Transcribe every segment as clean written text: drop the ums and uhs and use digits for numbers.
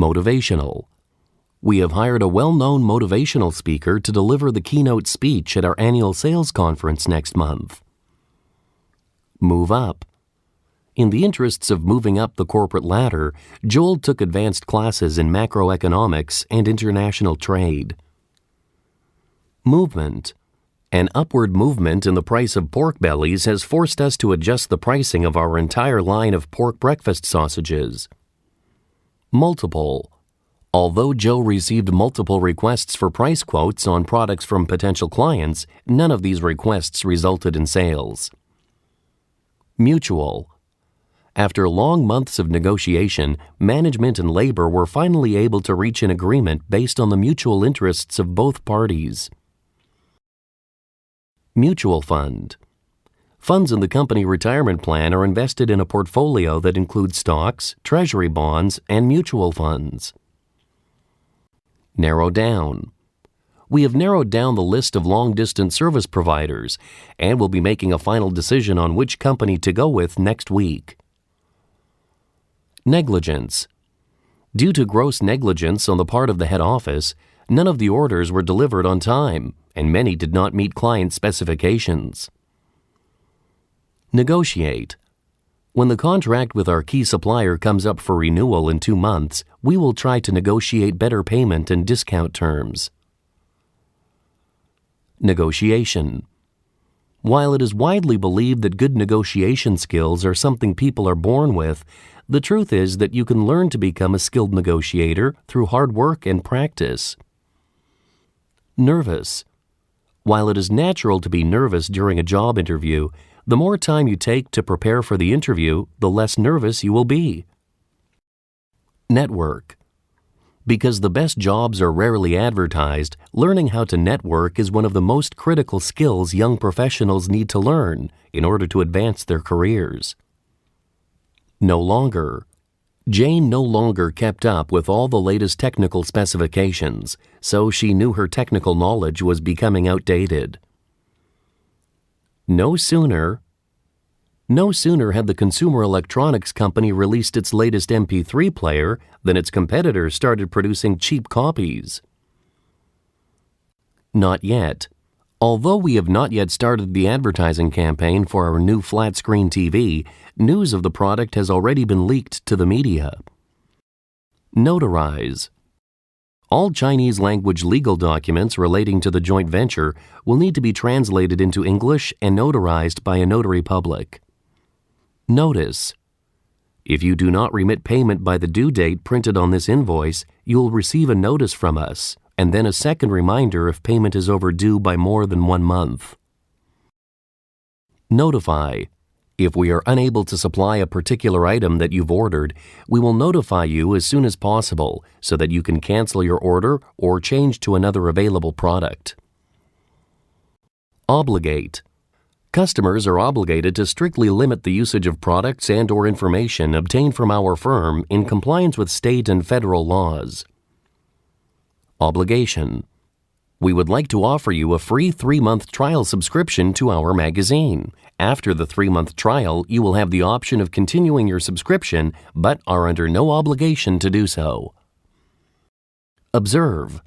Motivational. We have hired a well-known motivational speaker to deliver the keynote speech at our annual sales conference next month. Move up. In the interests of moving up the corporate ladder, Joel took advanced classes in macroeconomics and international trade. Movement. An upward movement in the price of pork bellies has forced us to adjust the pricing of our entire line of pork breakfast sausages. Multiple. Although Joe received multiple requests for price quotes on products from potential clients, none of these requests resulted in sales. Mutual. After long months of negotiation, management and labor were finally able to reach an agreement based on the mutual interests of both parties. Mutual fund. Funds in the company retirement plan are invested in a portfolio that includes stocks, treasury bonds, and mutual funds. Narrow down. We have narrowed down the list of long-distance service providers and will be making a final decision on which company to go with next week. Negligence. Due to gross negligence on the part of the head office, none of the orders were delivered on time, and many did not meet client specifications. Negotiate. When the contract with our key supplier comes up for renewal in 2 months, we will try to negotiate better payment and discount terms. Negotiation. While it is widely believed that good negotiation skills are something people are born with, the truth is that you can learn to become a skilled negotiator through hard work and practice. Nervous. While it is natural to be nervous during a job interview, the more time you take to prepare for the interview, the less nervous you will be. Network. Because the best jobs are rarely advertised, learning how to network is one of the most critical skills young professionals need to learn in order to advance their careers. No longer. Jane no longer kept up with all the latest technical specifications, so she knew her technical knowledge was becoming outdated. No sooner had the consumer electronics company released its latest MP3 player than its competitors started producing cheap copies. Not yet. Although we have not yet started the advertising campaign for our new flat-screen TV, news of the product has already been leaked to the media. Notarize. All Chinese language legal documents relating to the joint venture will need to be translated into English and notarized by a notary public. Notice. If you do not remit payment by the due date printed on this invoice, you will receive a notice from us, and then a second reminder if payment is overdue by more than 1 month. Notify. If we are unable to supply a particular item that you've ordered, we will notify you as soon as possible so that you can cancel your order or change to another available product. Obligate. Customers are obligated to strictly limit the usage of products and/or information obtained from our firm in compliance with state and federal laws. Obligation. We would like to offer you a free 3-month trial subscription to our magazine. After the 3-month trial, you will have the option of continuing your subscription, but are under no obligation to do so. Observe.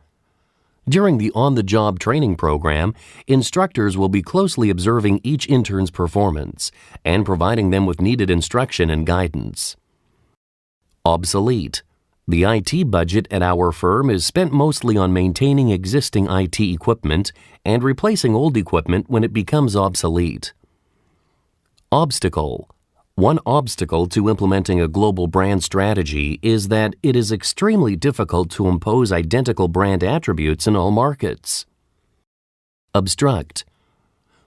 During the on-the-job training program, instructors will be closely observing each intern's performance and providing them with needed instruction and guidance. Obsolete. The IT budget at our firm is spent mostly on maintaining existing IT equipment and replacing old equipment when it becomes obsolete. Obstacle. One obstacle to implementing a global brand strategy is that it is extremely difficult to impose identical brand attributes in all markets. Obstruct.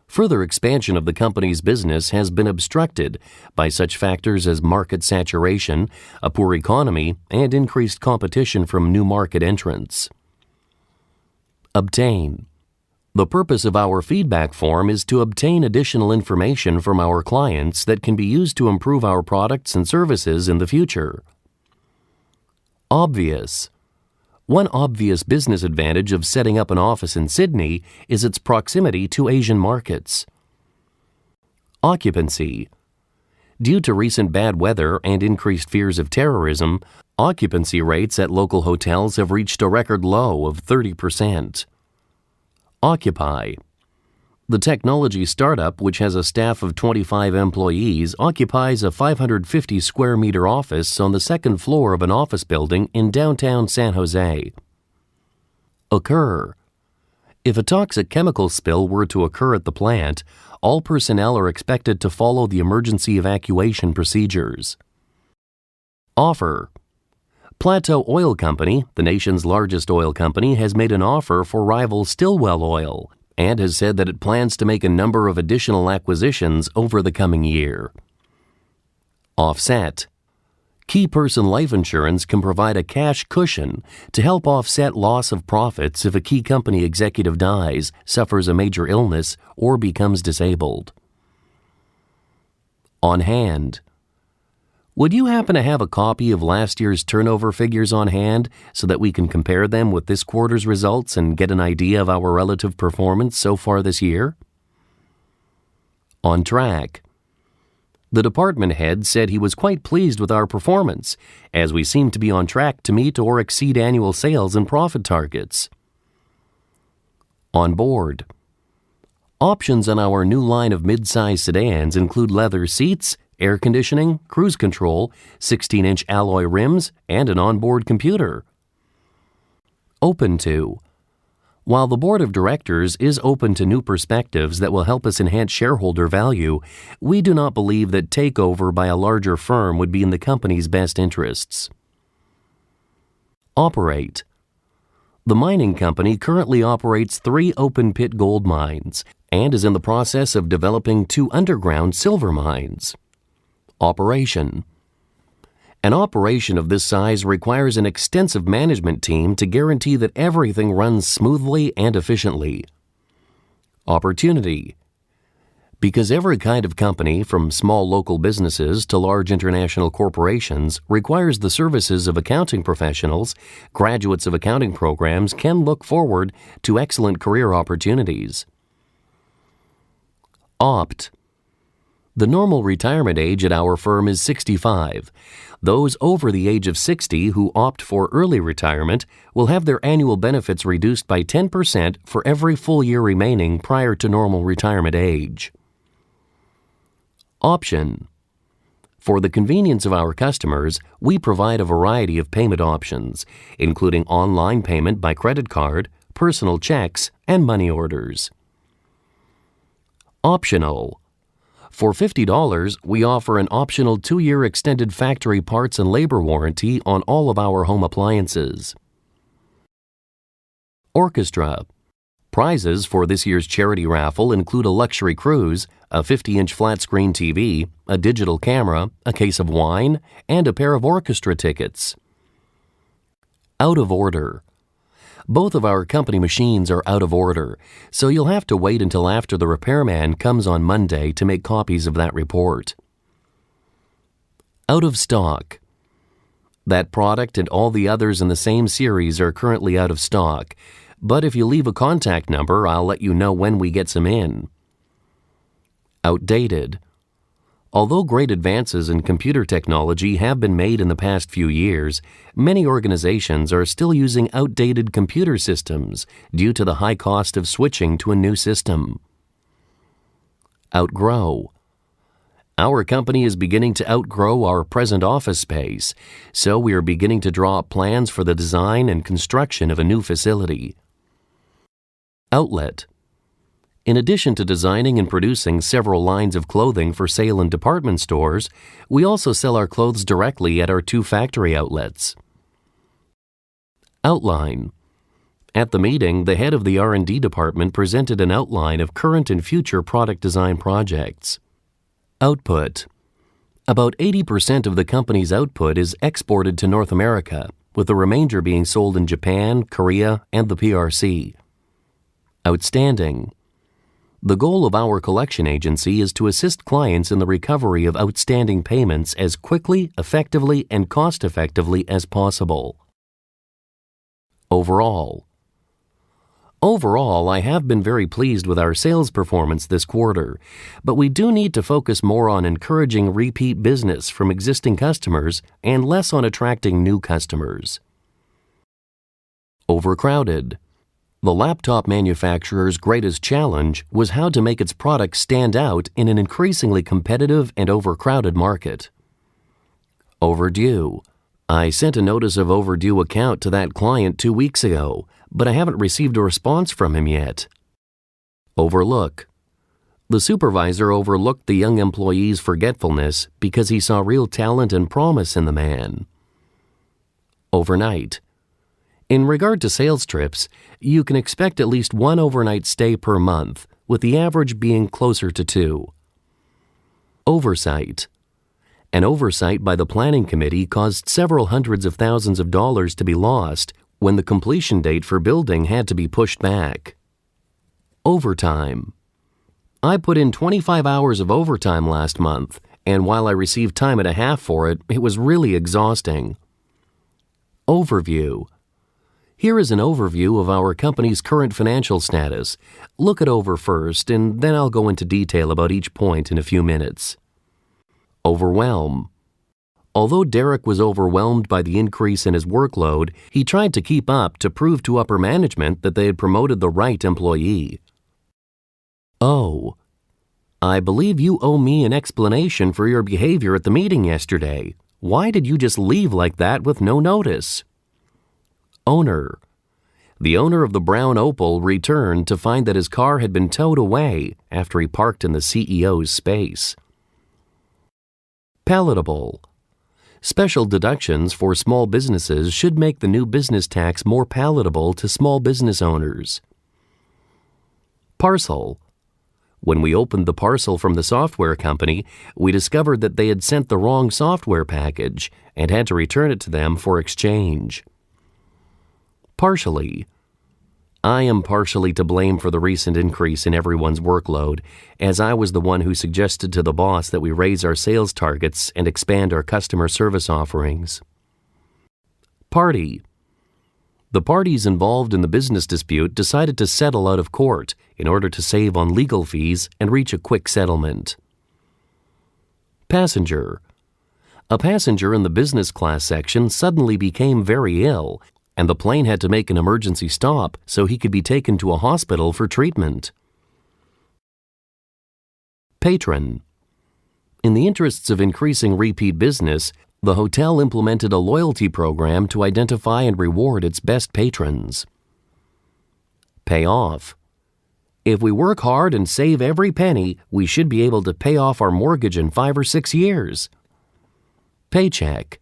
Further expansion of the company's business has been obstructed by such factors as market saturation, a poor economy, and increased competition from new market entrants. Obtain. The purpose of our feedback form is to obtain additional information from our clients that can be used to improve our products and services in the future. Obvious. One obvious business advantage of setting up an office in Sydney is its proximity to Asian markets. Occupancy. Due to recent bad weather and increased fears of terrorism, occupancy rates at local hotels have reached a record low of 30%. Occupy. The technology startup, which has a staff of 25 employees, occupies a 550 square meter office on the second floor of an office building in downtown San Jose. Occur. If a toxic chemical spill were to occur at the plant, all personnel are expected to follow the emergency evacuation procedures. Offer. Plateau Oil Company, the nation's largest oil company, has made an offer for rival Stillwell Oil and has said that it plans to make a number of additional acquisitions over the coming year. Offset. Key person life insurance can provide a cash cushion to help offset loss of profits if a key company executive dies, suffers a major illness, or becomes disabled. On hand. Would you happen to have a copy of last year's turnover figures on hand so that we can compare them with this quarter's results and get an idea of our relative performance so far this year? On track. The department head said he was quite pleased with our performance, as we seem to be on track to meet or exceed annual sales and profit targets. On board. Options on our new line of mid-size sedans include leather seats, air conditioning, cruise control, 16-inch alloy rims, and an onboard computer. Open to. While the board of directors is open to new perspectives that will help us enhance shareholder value, we do not believe that takeover by a larger firm would be in the company's best interests. Operate. The mining company currently operates 3 open-pit gold mines and is in the process of developing 2 underground silver mines. Operation. An operation of this size requires an extensive management team to guarantee that everything runs smoothly and efficiently. Opportunity. Because every kind of company, from small local businesses to large international corporations, requires the services of accounting professionals, graduates of accounting programs can look forward to excellent career opportunities. Opt. The normal retirement age at our firm is 65. Those over the age of 60 who opt for early retirement will have their annual benefits reduced by 10% for every full year remaining prior to normal retirement age. Option. For the convenience of our customers, we provide a variety of payment options, including online payment by credit card, personal checks, and money orders. Optional. For $50, we offer an optional 2-year extended factory parts and labor warranty on all of our home appliances. Orchestra. Prizes for this year's charity raffle include a luxury cruise, a 50-inch flat-screen TV, a digital camera, a case of wine, and a pair of orchestra tickets. Out of order. Both of our company machines are out of order, so you'll have to wait until after the repairman comes on Monday to make copies of that report. Out of stock. That product and all the others in the same series are currently out of stock, but if you leave a contact number, I'll let you know when we get some in. Outdated. Although great advances in computer technology have been made in the past few years, many organizations are still using outdated computer systems due to the high cost of switching to a new system. Outgrow. Our company is beginning to outgrow our present office space, so we are beginning to draw up plans for the design and construction of a new facility. Outlet. In addition to designing and producing several lines of clothing for sale in department stores, we also sell our clothes directly at our 2 factory outlets. Outline. At the meeting, the head of the R&D department presented an outline of current and future product design projects. Output. About 80% of the company's output is exported to North America, with the remainder being sold in Japan, Korea, and the PRC. Outstanding. The goal of our collection agency is to assist clients in the recovery of outstanding payments as quickly, effectively, and cost-effectively as possible. Overall. Overall, I have been very pleased with our sales performance this quarter, but we do need to focus more on encouraging repeat business from existing customers and less on attracting new customers. Overcrowded. The laptop manufacturer's greatest challenge was how to make its products stand out in an increasingly competitive and overcrowded market. Overdue. I sent a notice of overdue account to that client 2 weeks ago, but I haven't received a response from him yet. Overlook. The supervisor overlooked the young employee's forgetfulness because he saw real talent and promise in the man. Overnight. In regard to sales trips, you can expect at least 1 overnight stay per month, with the average being closer to 2. Oversight. An oversight by the planning committee caused several hundreds of thousands of dollars to be lost when the completion date for building had to be pushed back. Overtime. I put in 25 hours of overtime last month, and while I received time and a half for it, it was really exhausting. Overview. Here is an overview of our company's current financial status. Look it over first, and then I'll go into detail about each point in a few minutes. Overwhelm. Although Derek was overwhelmed by the increase in his workload, he tried to keep up to prove to upper management that they had promoted the right employee. Oh. I believe you owe me an explanation for your behavior at the meeting yesterday. Why did you just leave like that with no notice? Owner. The owner of the brown Opel returned to find that his car had been towed away after he parked in the CEO's space. Palatable. Special deductions for small businesses should make the new business tax more palatable to small business owners. Parcel. When we opened the parcel from the software company, we discovered that they had sent the wrong software package and had to return it to them for exchange. Partially. I am partially to blame for the recent increase in everyone's workload, as I was the one who suggested to the boss that we raise our sales targets and expand our customer service offerings. Party. The parties involved in the business dispute decided to settle out of court in order to save on legal fees and reach a quick settlement. Passenger. A passenger in the business class section suddenly became very ill, and the plane had to make an emergency stop so he could be taken to a hospital for treatment. Patron. In the interests of increasing repeat business, the hotel implemented a loyalty program to identify and reward its best patrons. Pay off. If we work hard and save every penny, we should be able to pay off our mortgage in 5 or 6 years. Paycheck.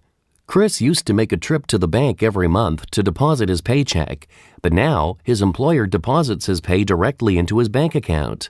Chris used to make a trip to the bank every month to deposit his paycheck, but now his employer deposits his pay directly into his bank account.